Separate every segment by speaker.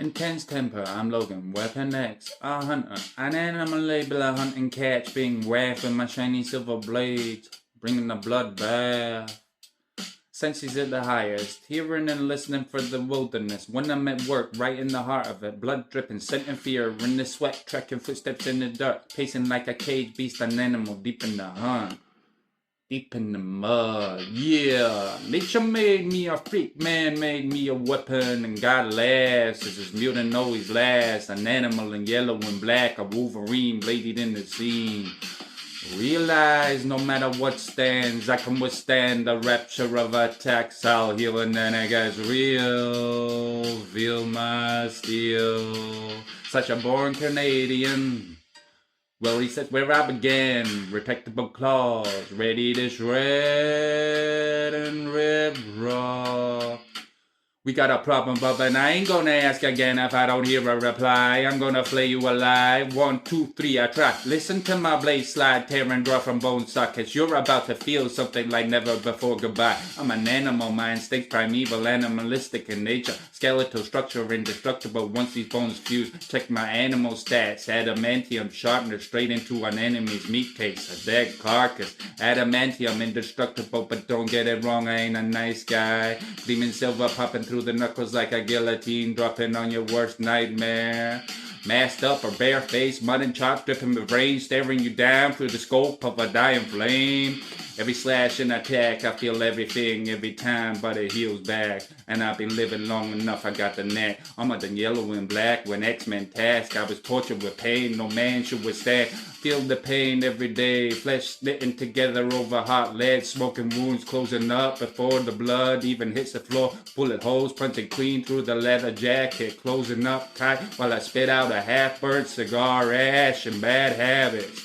Speaker 1: Intense temper, I'm Logan, Weapon X, a hunter, an animal label, a hunt and catch, being wrapped with my shiny silver blades, bringing the blood bath. Senses at the highest, hearing and listening for the wilderness. When I'm at work, right in the heart of it, blood dripping, scent and fear, in the sweat, tracking footsteps in the dirt, pacing like a caged beast, an animal deep in the hunt. Deep in the mud, yeah. Nature made me a freak, man made me a weapon, and God laughs as his mutant always lasts. An animal in yellow and black, a Wolverine bladed in the scene. Realize no matter what stands, I can withstand the rapture of attacks. I'll heal and then it gets real. Feel my steel. Such a born Canadian. Well, he says where I began, retractable claws, ready to shred and rip raw. We got a problem, Bubba, and I ain't gonna ask again if I don't hear a reply. I'm gonna flay you alive. 1, 2, 3, I try. Listen to my blade slide, tear and draw from bone sockets. You're about to feel something like never before. Goodbye. I'm an animal, my instincts primeval, animalistic in nature. Skeletal structure indestructible once these bones fuse. Check my animal stats. Adamantium sharpener straight into an enemy's meat case. A dead carcass. Adamantium indestructible, but don't get it wrong, I ain't a nice guy. Demon silver popping through the knuckles like a guillotine, dropping on your worst nightmare. Masked up or barefaced, mud and chalk dripping with rain, staring you down through the scope of a dying flame. Every slash and attack, I feel everything every time, but it heals back. And I've been living long enough, I got the knack. Armor than yellow and black, when X-Men task, I was tortured with pain, no man should withstand. Feel the pain every day, flesh knitting together over hot lead, smoking wounds closing up before the blood even hits the floor. Bullet holes punching clean through the leather jacket, closing up tight while I spit out a half-burnt cigar ash and bad habits.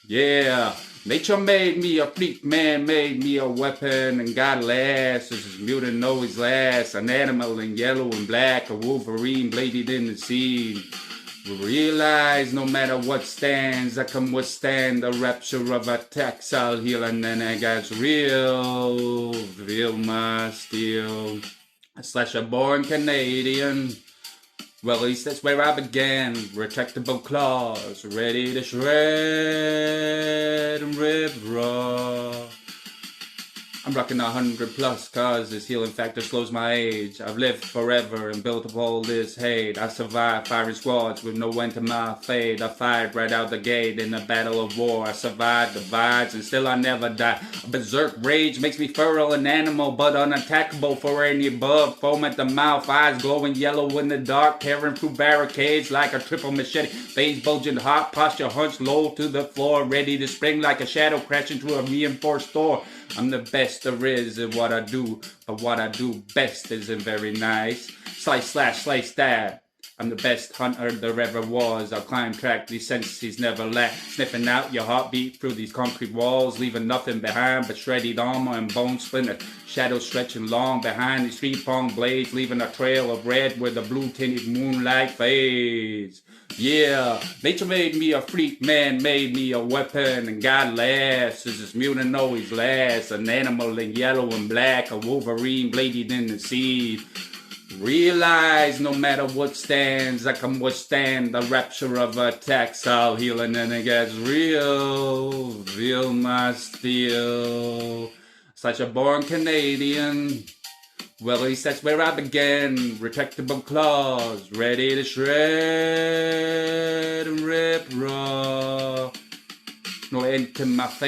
Speaker 1: Yeah. Nature made me a freak, man made me a weapon, and God laughs as his mutant always lasts. An animal in yellow and black, a Wolverine bladed in the sea. Realize no matter what stands, I can withstand the rapture of attacks. I'll heal and then it gets real. Feel my steel. Slash a born Canadian. Well, at least that's where I began. Retractable claws, ready to shred and rip raw. I'm rocking 100+ cause this healing factor slows my age. I've lived forever and built up all this hate. I survived firing squads with no end to my fate. I fired right out the gate in a battle of war. I survived divides and still I never die. A berserk rage makes me feral, an animal but unattackable for any above. Foam at the mouth, eyes glowing yellow in the dark, tearing through barricades like a triple machete. Veins bulging hot, posture hunched low to the floor, ready to spring like a shadow crashing through a reinforced door. I'm the best there is at what I do, but what I do best isn't very nice. Slice, slash, slice, stab. I'm the best hunter there ever was. I'll climb track these senses never lack. Sniffing out your heartbeat through these concrete walls, leaving nothing behind but shredded armor and bone splinters. Shadows stretching long behind these three-pronged blades, leaving a trail of red where the blue-tinted moonlight fades. Yeah, nature made me a freak, man made me a weapon, and God laughs as his mutant always lasts. An animal in yellow and black, a Wolverine bladed in the sea. Realize no matter what stands, I can withstand the rapture of attacks. I'll heal and then it gets real. Feel my steel. Such a born Canadian. Well, at least that's where I began. Retractable claws, ready to shred and rip raw. No end to my fate.